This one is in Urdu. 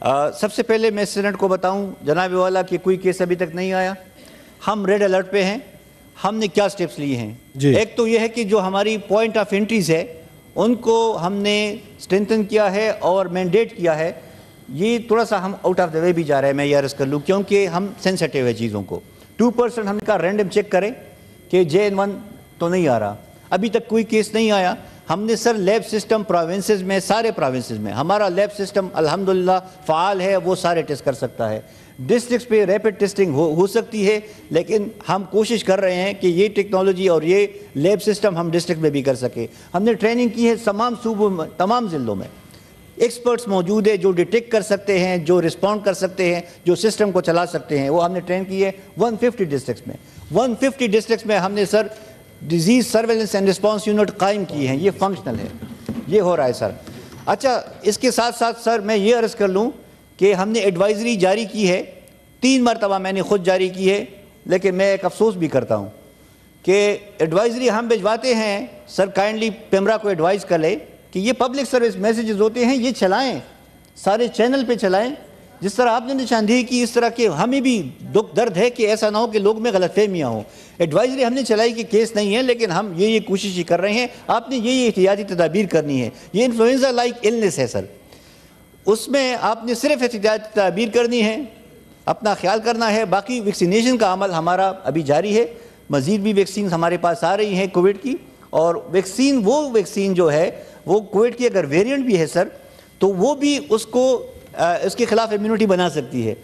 سب سے پہلے میں سینٹ کو بتاؤں جناب والا کہ کوئی کیس ابھی تک نہیں آیا. ہم ریڈ الرٹ پہ ہیں. ہم نے کیا سٹیپس لیے ہیں؟ ایک تو یہ ہے کہ جو ہماری پوائنٹ آف انٹریز ہے ان کو ہم نے سٹرینتھن کیا ہے اور مینڈیٹ کیا ہے. یہ تھوڑا سا ہم آؤٹ آف دا وے بھی جا رہے ہیں, میں یہ عرض کر لوں, کیونکہ ہم سینسٹیو ہے چیزوں کو. 2% ہم نے کہا رینڈم چیک کریں کہ JN1 تو نہیں آ رہا. ابھی تک کوئی کیس نہیں آیا. ہم نے سر لیب سسٹم پروونسز میں, سارے پروونسز میں ہمارا لیب سسٹم الحمدللہ فعال ہے, وہ سارے ٹیسٹ کر سکتا ہے. ڈسٹرکٹس پہ ریپڈ ٹیسٹنگ ہو سکتی ہے, لیکن ہم کوشش کر رہے ہیں کہ یہ ٹیکنالوجی اور یہ لیب سسٹم ہم ڈسٹرکٹ میں بھی کر سکیں. ہم نے ٹریننگ کی ہے تمام صوبوں میں, تمام ضلعوں میں. ایکسپرٹس موجود ہے جو ڈیٹیکٹ کر سکتے ہیں, جو رسپونڈ کر سکتے ہیں, جو سسٹم کو چلا سکتے ہیں, وہ ہم نے ٹرین کی ہے 150 ڈسٹرکٹس میں. 150 ڈسٹرکٹس میں ہم نے sir disease surveillance and response unit قائم کی ہیں. یہ فنکشنل ہے, یہ ہو رہا ہے سر. اچھا, اس کے ساتھ ساتھ سر میں یہ عرض کر لوں کہ ہم نے ایڈوائزری جاری کی ہے, 3 مرتبہ میں نے خود جاری کی ہے. لیکن میں ایک افسوس بھی کرتا ہوں کہ ایڈوائزری ہم بھجواتے ہیں, سر کائنڈلی پیمرا کو ایڈوائز کر لے کہ یہ پبلک سروس میسیجز ہوتے ہیں, یہ چلائیں, سارے چینل پہ چلائیں. جس طرح آپ نے نشاندہی کی اس طرح کے ہمیں بھی دکھ درد ہے کہ ایسا نہ ہو کہ لوگ میں غلط فہمیاں ہوں. ایڈوائزری ہم نے چلائی کہ کیس نہیں ہے, لیکن ہم یہ کوشش ہی کر رہے ہیں. آپ نے یہ احتیاطی تدابیر کرنی ہے. یہ انفلوئنزا لائک النس ہے سر, اس میں آپ نے صرف احتیاطی تدابیر کرنی ہے, اپنا خیال کرنا ہے. باقی ویکسینیشن کا عمل ہمارا ابھی جاری ہے. مزید بھی ویکسین ہمارے پاس آ رہی ہیں کووڈ کی, اور ویکسین وہ ویکسین جو ہے وہ کووڈ کی اگر ویریئنٹ بھی ہے سر, تو وہ بھی اس کے خلاف امیونٹی بنا سکتی ہے.